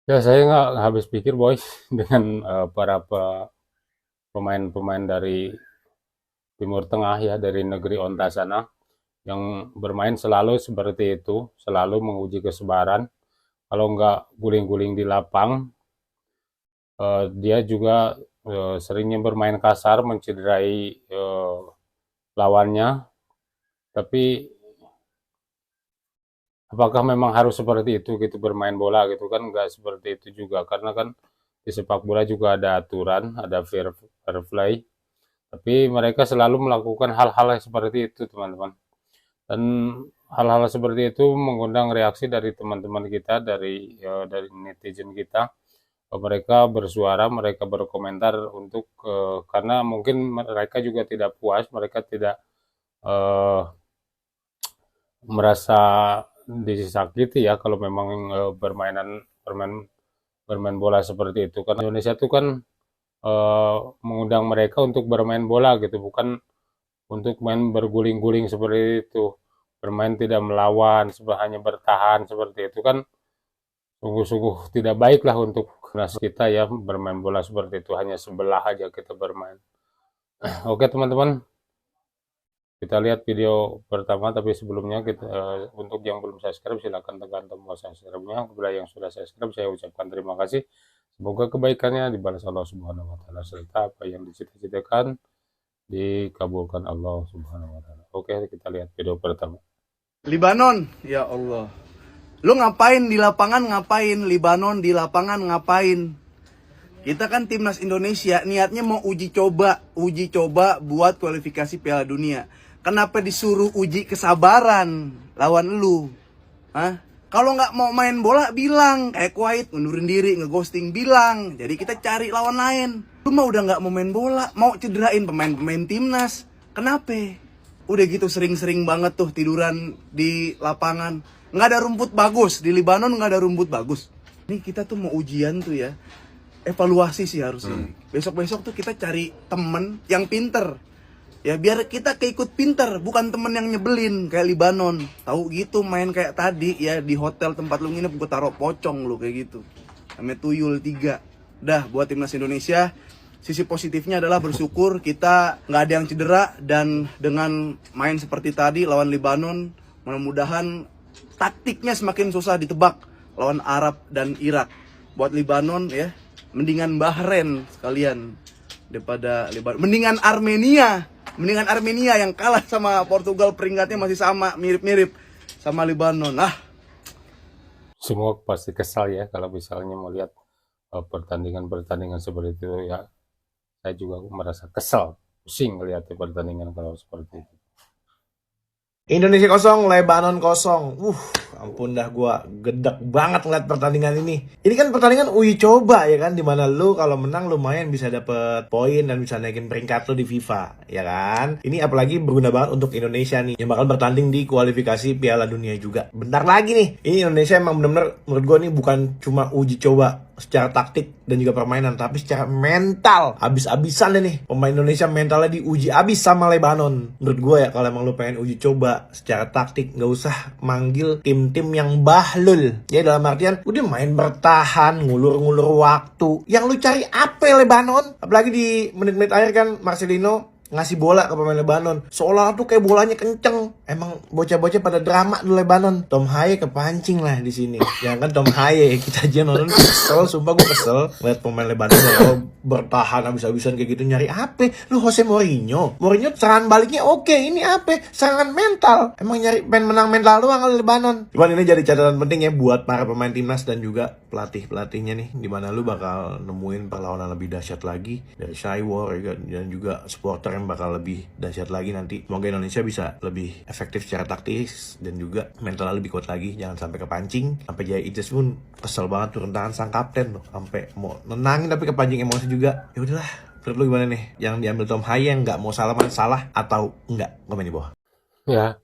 Ya, saya nggak habis pikir, boys, dengan para pemain-pemain dari Timur Tengah ya, dari negeri onta sana, yang bermain selalu seperti itu, selalu menguji kesabaran. Kalau nggak guling-guling di lapang, dia juga seringnya bermain kasar, mencederai lawannya. Tapi apakah memang harus seperti itu gitu bermain bola gitu kan? Nggak seperti itu juga, karena kan di sepak bola juga ada aturan, ada fair play. Tapi mereka selalu melakukan hal-hal yang seperti itu, teman-teman. Dan hal-hal seperti itu mengundang reaksi dari teman-teman kita, dari netizen kita. Mereka bersuara, mereka berkomentar untuk karena mungkin mereka juga tidak puas, mereka tidak eh, merasa disakiti ya kalau memang bermain bermain bola seperti itu. Karena Indonesia itu kan mengundang mereka untuk bermain bola gitu, bukan untuk main berguling-guling seperti itu, bermain tidak melawan, hanya bertahan seperti itu kan sungguh-sungguh tidak baik lah untuk nasional kita ya, bermain bola seperti itu, hanya sebelah aja kita bermain. Oke teman-teman, kita lihat video pertama, tapi sebelumnya kita untuk yang belum subscribe silahkan tekan tombol subscribe-nya. Kepada yang sudah subscribe saya ucapkan terima kasih. Semoga kebaikannya dibalas Allah Subhanahu wa taala, serta apa yang dicita-citakan dikabulkan Allah Subhanahu wa taala. Oke, kita lihat video pertama. Libanon, ya Allah. Lu ngapain di lapangan, ngapain? Libanon di lapangan ngapain? Kita kan timnas Indonesia niatnya mau uji coba buat kualifikasi Piala Dunia. Kenapa disuruh uji kesabaran lawan lu? Hah? Kalau nggak mau main bola bilang, kayak Kuwait ngundurin diri, ngeghosting bilang. Jadi kita cari lawan lain. Lu mah udah nggak mau main bola, mau cederain pemain-pemain timnas. Kenapa? Udah gitu sering-sering banget tuh tiduran di lapangan. Nggak ada rumput bagus di Libanon, nggak ada rumput bagus. Nih kita tuh mau ujian tuh ya, evaluasi sih harusnya. Besok-besok tuh kita cari temen yang pinter. Ya biar kita keikut pinter, bukan temen yang nyebelin kayak Libanon. Tahu gitu main kayak tadi ya di hotel tempat lu nginep gue taruh pocong lu kayak gitu. Namanya tuyul 3. Dah buat timnas Indonesia, sisi positifnya adalah bersyukur kita nggak ada yang cedera dan dengan main seperti tadi lawan Libanon, mudah-mudahan taktiknya semakin susah ditebak lawan Arab dan Irak. Buat Libanon ya, mendingan Bahrain sekalian daripada Libanon. Mendingan Armenia yang kalah sama Portugal, peringkatnya masih sama, mirip-mirip sama Libanon. Semua pasti kesal ya kalau misalnya melihat pertandingan-pertandingan seperti itu ya. Saya juga merasa kesal, pusing melihat pertandingan kalau seperti itu. Indonesia kosong, Lebanon kosong. Ampun dah gua gedek banget ngeliat pertandingan ini. Ini kan pertandingan uji coba ya kan, dimana lu kalau menang lumayan bisa dapet poin dan bisa naikin peringkat lu di FIFA, ya kan? Ini apalagi berguna banget untuk Indonesia nih yang bakal bertanding di kualifikasi Piala Dunia juga. Bentar lagi nih. Ini Indonesia emang bener-bener menurut gua nih bukan cuma uji coba secara taktik dan juga permainan, tapi secara mental abis-abisan deh nih. Pemain Indonesia mentalnya diuji abis sama Lebanon. Menurut gue ya, kalau emang lu pengen uji coba secara taktik, nggak usah manggil tim-tim yang bahlul. Ya dalam artian udah main bertahan, ngulur-ngulur waktu. Yang lu cari apa Lebanon? Apalagi di menit-menit akhir kan Marcelino ngasih bola ke pemain Lebanon, seolah tuh kayak bolanya kenceng. Emang bocah-bocah pada drama di Lebanon. Tom Haye kepancing lah di sini. Jangan kan Tom Haye, kita aja nonton kesel. Sumpah gue kesel lihat pemain Lebanon bertahan habis-habisan kayak gitu. Nyari apa? Lu Jose Mourinho serangan baliknya oke. Ini apa? Serangan mental. Emang nyari pengen menang mental doang kalau Lebanon. Cuman ini jadi catatan penting ya buat para pemain timnas dan juga pelatih-pelatihnya nih, dimana lu bakal nemuin perlawanan lebih dahsyat lagi dari Shywar ya, dan juga supporter yang bakal lebih dahsyat lagi nanti. Semoga Indonesia bisa lebih efektif secara taktis dan juga mentalnya lebih kuat lagi. Jangan sampai kepancing. Sampai Jaya Ijes pun kesel banget turun tangan sang kapten loh, sampai mau nenangin tapi kepancing emosi juga. Ya udahlah, menurut lu gimana nih? Yang diambil Tom Haye yang nggak mau salaman salah atau enggak? Komen di bawah. Ya,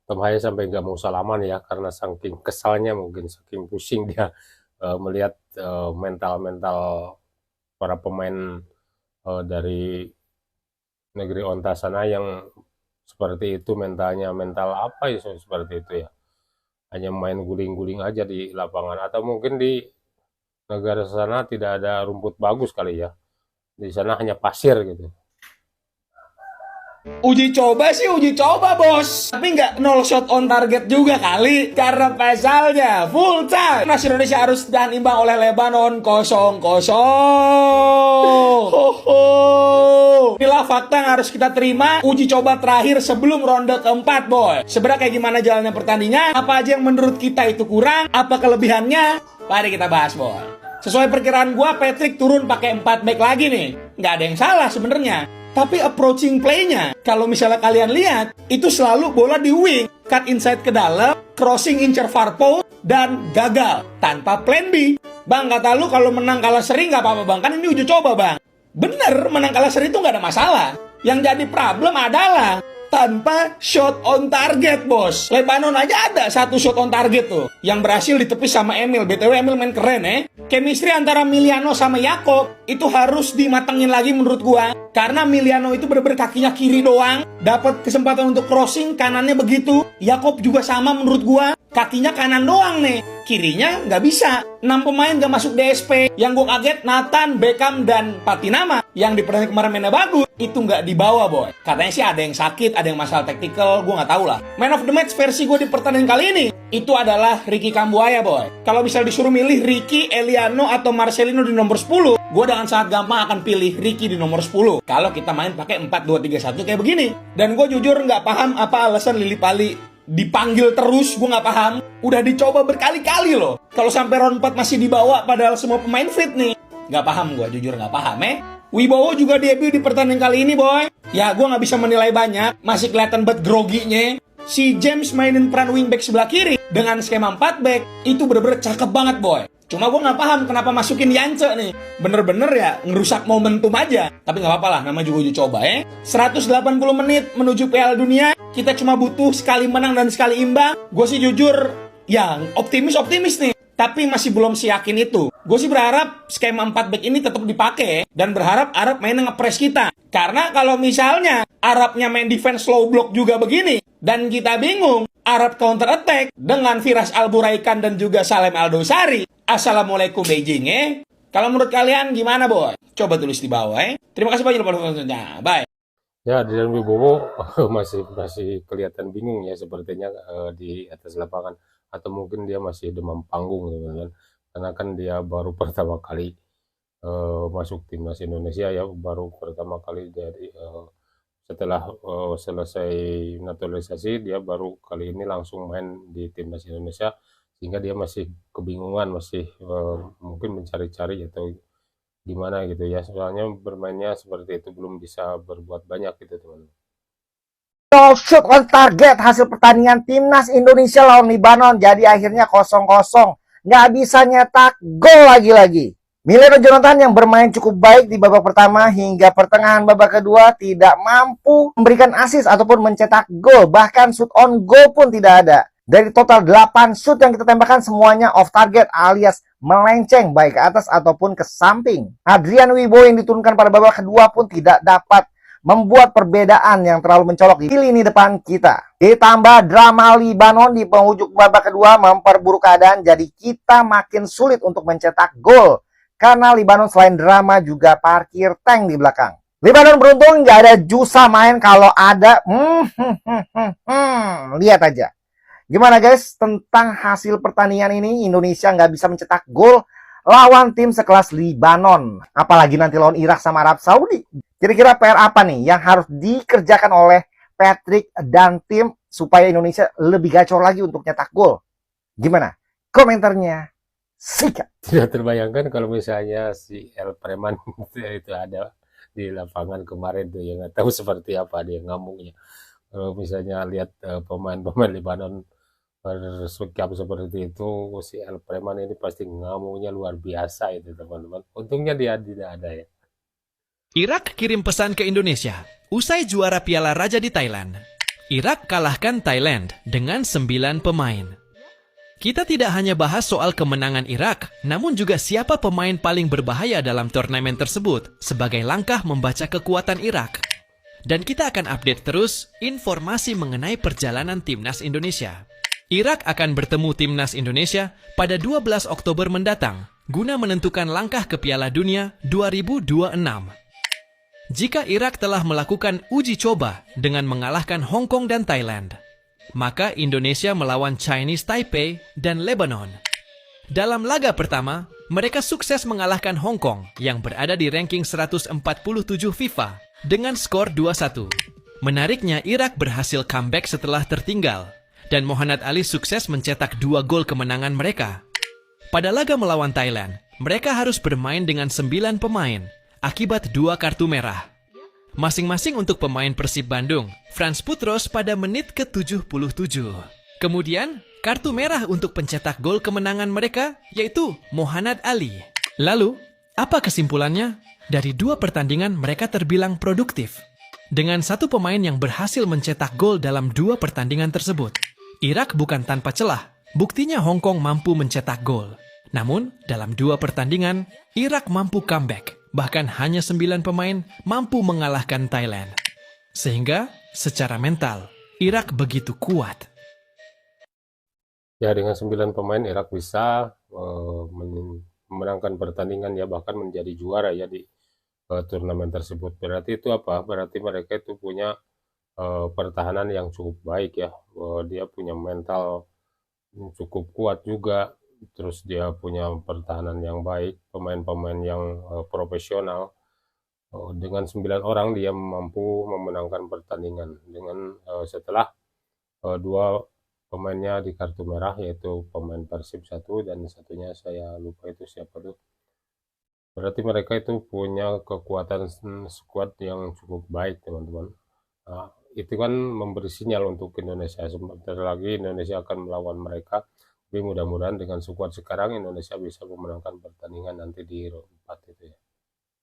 Tom Haye sampai nggak mau salaman ya, karena saking kesalnya, mungkin saking pusing dia melihat mental-mental para pemain dari negeri onta sana yang seperti itu mentalnya. Mental apa ya seperti itu ya, hanya main guling-guling aja di lapangan, atau mungkin di negara sana tidak ada rumput bagus kali ya. Di sana hanya pasir gitu. Uji coba sih uji coba bos, tapi nggak 0 shot on target juga kali, karena pasalnya full time timnas Indonesia harus tahan imbang oleh Lebanon 0-0. Hoho. Inilah fakta yang harus kita terima. Uji coba terakhir sebelum ronde keempat boy. Sebenarnya kayak gimana jalannya pertandingan, apa aja yang menurut kita itu kurang, apa kelebihannya, mari kita bahas boy. Sesuai perkiraan gua, Patrick turun pakai 4 back lagi nih. Nggak ada yang salah sebenarnya. Tapi approaching play-nya, kalau misalnya kalian lihat, itu selalu bola di wing, cut inside ke dalam, crossing incer far post, dan gagal. Tanpa plan B. Bang, kata lu kalau menang kalah seri nggak apa-apa bang, kan ini uji coba bang. Bener, menang kalah seri itu nggak ada masalah. Yang jadi problem adalah tanpa shot on target bos. Lebanon aja ada 1 shot on target tuh, yang berhasil ditepis sama Emil. BTW Emil main keren Chemistry antara Miliano sama Yakob itu harus dimatengin lagi menurut gua. Karena Miliano itu bener-bener kakinya kiri doang, dapat kesempatan untuk crossing, kanannya begitu. Yakob juga sama menurut gua, kakinya kanan doang nih, kirinya nggak bisa. 6 pemain gak masuk DSP. Yang gue kaget Nathan, Beckham, dan Patinama yang di pertandingan kemarin mainnya bagus, itu nggak dibawa boy. Katanya sih ada yang sakit, ada yang masalah taktikal, gue nggak tahu lah. Man of the match versi gue di pertandingan kali ini itu adalah Ricky Kambuaya boy. Kalau bisa disuruh milih Ricky, Eliano, atau Marcelino di nomor 10, gue dengan sangat gampang akan pilih Ricky di nomor 10. Kalau kita main pakai 4-2-3-1 kayak begini. Dan gue jujur nggak paham apa alasan Lili Pali dipanggil terus, gue nggak paham. Udah dicoba berkali-kali loh. Kalau sampai round 4 masih dibawa padahal semua pemain fit nih. Nggak paham gue, jujur nggak paham Wibowo juga debut di pertandingan kali ini boy. Ya gue nggak bisa menilai banyak, masih kelihatan banget groginya. Si James mainin peran wingback sebelah kiri dengan skema 4 back, itu bener-bener cakep banget boy. Cuma gue nggak paham kenapa masukin Yance nih. Bener-bener ya ngerusak momentum aja. Tapi nggak apa-apa lah, namanya juga uji coba 180 menit menuju Piala Dunia, kita cuma butuh sekali menang dan sekali imbang. Gue sih jujur ya optimis nih. Tapi masih belum yakin itu. Gue sih berharap skema 4 back ini tetap dipakai dan berharap Arab main nge-press kita. Karena kalau misalnya Arabnya main defense slow block juga begini dan kita bingung, Arab counter attack dengan Firas Alburaikan dan juga Salem Aldosari. Assalamualaikum Beijing Kalau menurut kalian gimana boy? Coba tulis di bawah Terima kasih banyak buat nontonnya. Bye. Ya, Dylan Wibowo masih kelihatan bingung ya sepertinya di atas lapangan, atau mungkin dia masih demam panggung teman-teman. Karena kan dia baru pertama kali masuk timnas Indonesia ya, baru pertama kali dari setelah selesai naturalisasi, dia baru kali ini langsung main di timnas Indonesia, sehingga dia masih kebingungan, masih mungkin mencari-cari atau gimana gitu ya, soalnya bermainnya seperti itu belum bisa berbuat banyak gitu teman-teman. No shoot on target hasil pertandingan timnas Indonesia lawan Lebanon, jadi akhirnya 0-0, nggak bisa nyetak gol lagi-lagi. Miliano Jonathan yang bermain cukup baik di babak pertama hingga pertengahan babak kedua tidak mampu memberikan assist ataupun mencetak gol, bahkan shoot on goal pun tidak ada. Dari total 8 shoot yang kita tembakkan semuanya off target alias melenceng baik ke atas ataupun ke samping. Adrian Wibowo yang diturunkan pada babak kedua pun tidak dapat membuat perbedaan yang terlalu mencolok di lini depan kita. Ditambah drama Lebanon di penghujung babak kedua memperburuk keadaan, jadi kita makin sulit untuk mencetak gol. Karena Lebanon selain drama juga parkir tank di belakang. Lebanon beruntung nggak ada Jusa main, kalau ada lihat aja. Gimana guys tentang hasil pertandingan ini? Indonesia nggak bisa mencetak gol lawan tim sekelas Lebanon. Apalagi nanti lawan Irak sama Arab Saudi. Kira-kira PR apa nih yang harus dikerjakan oleh Patrick dan tim supaya Indonesia lebih gacor lagi untuk nyetak gol? Gimana? Komentarnya sikat. Tidak terbayangkan kalau misalnya si El Preman itu ada di lapangan kemarin tuh, ya nggak tahu seperti apa dia ngamuknya. Kalau misalnya lihat pemain-pemain Lebanon bersikap seperti itu, si El Preman ini pasti ngamuknya luar biasa itu teman-teman. Untungnya dia tidak ada ya. Irak kirim pesan ke Indonesia usai juara Piala Raja di Thailand. Irak kalahkan Thailand dengan 9 pemain. Kita tidak hanya bahas soal kemenangan Irak, namun juga siapa pemain paling berbahaya dalam turnamen tersebut sebagai langkah membaca kekuatan Irak. Dan kita akan update terus informasi mengenai perjalanan timnas Indonesia. Irak akan bertemu timnas Indonesia pada 12 Oktober mendatang guna menentukan langkah ke Piala Dunia 2026. Jika Irak telah melakukan uji coba dengan mengalahkan Hong Kong dan Thailand, maka Indonesia melawan Chinese Taipei dan Lebanon. Dalam laga pertama, mereka sukses mengalahkan Hong Kong yang berada di ranking 147 FIFA dengan skor 2-1. Menariknya, Irak berhasil comeback setelah tertinggal, dan Muhammad Ali sukses mencetak 2 gol kemenangan mereka. Pada laga melawan Thailand, mereka harus bermain dengan 9 pemain akibat 2 kartu merah. Masing-masing untuk pemain Persib Bandung, Frans Putros pada menit ke-77. Kemudian, kartu merah untuk pencetak gol kemenangan mereka, yaitu Muhammad Ali. Lalu, apa kesimpulannya? Dari 2 pertandingan mereka terbilang produktif. Dengan 1 pemain yang berhasil mencetak gol dalam 2 pertandingan tersebut. Irak bukan tanpa celah, buktinya Hong Kong mampu mencetak gol. Namun, dalam 2 pertandingan, Irak mampu comeback. Bahkan hanya 9 pemain mampu mengalahkan Thailand. Sehingga, secara mental, Irak begitu kuat. Ya, dengan 9 pemain Irak bisa memenangkan pertandingan ya, bahkan menjadi juara ya di turnamen tersebut. Berarti itu apa? Berarti mereka itu punya pertahanan yang cukup baik ya. Dia punya mental cukup kuat juga. Terus dia punya pertahanan yang baik, pemain-pemain yang profesional. Dengan 9 orang dia mampu memenangkan pertandingan dengan setelah 2 pemainnya di kartu merah, yaitu pemain Persib 1 dan satunya saya lupa itu siapa tuh. Berarti mereka itu punya kekuatan skuad yang cukup baik, teman-teman. Nah, itu kan memberi sinyal untuk Indonesia. Sebentar lagi Indonesia akan melawan mereka. Tapi mudah-mudahan dengan skuad sekarang Indonesia bisa memenangkan pertandingan nanti di round 4 itu ya.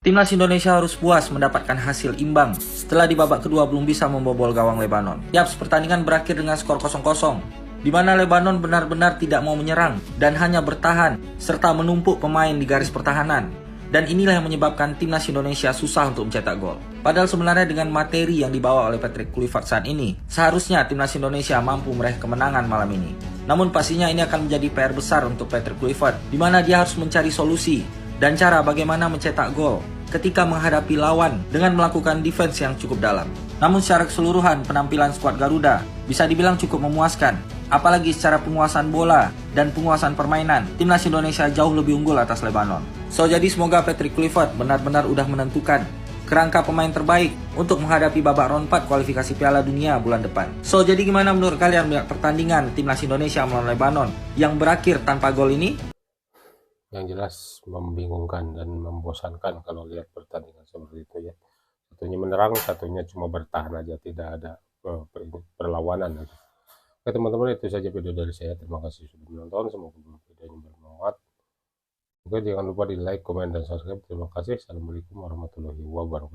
Timnas Indonesia harus puas mendapatkan hasil imbang setelah di babak kedua belum bisa membobol gawang Lebanon. Yaps, pertandingan berakhir dengan skor 0-0, di mana Lebanon benar-benar tidak mau menyerang dan hanya bertahan serta menumpuk pemain di garis pertahanan. Dan inilah yang menyebabkan timnas Indonesia susah untuk mencetak gol. Padahal sebenarnya dengan materi yang dibawa oleh Patrick Kluivert saat ini, seharusnya timnas Indonesia mampu meraih kemenangan malam ini. Namun pastinya ini akan menjadi PR besar untuk Patrick Kluivert, di mana dia harus mencari solusi dan cara bagaimana mencetak gol ketika menghadapi lawan dengan melakukan defense yang cukup dalam. Namun secara keseluruhan penampilan skuad Garuda bisa dibilang cukup memuaskan. Apalagi secara penguasaan bola dan penguasaan permainan, timnas Indonesia jauh lebih unggul atas Lebanon. So, jadi semoga Patrick Kluivert benar-benar udah menentukan kerangka pemain terbaik untuk menghadapi babak round 4 kualifikasi Piala Dunia bulan depan. So, jadi gimana menurut kalian melihat pertandingan timnas Indonesia melawan Lebanon yang berakhir tanpa gol ini? Yang jelas membingungkan dan membosankan kalau lihat pertandingan seperti itu ya. Satunya menyerang, satunya cuma bertahan aja, tidak ada perlawanan aja. Oke teman-teman, itu saja video dari saya. Terima kasih sudah menonton. Semoga videonya bermanfaat. Oke, jangan lupa di like, komen, dan subscribe. Terima kasih. Assalamualaikum warahmatullahi wabarakatuh.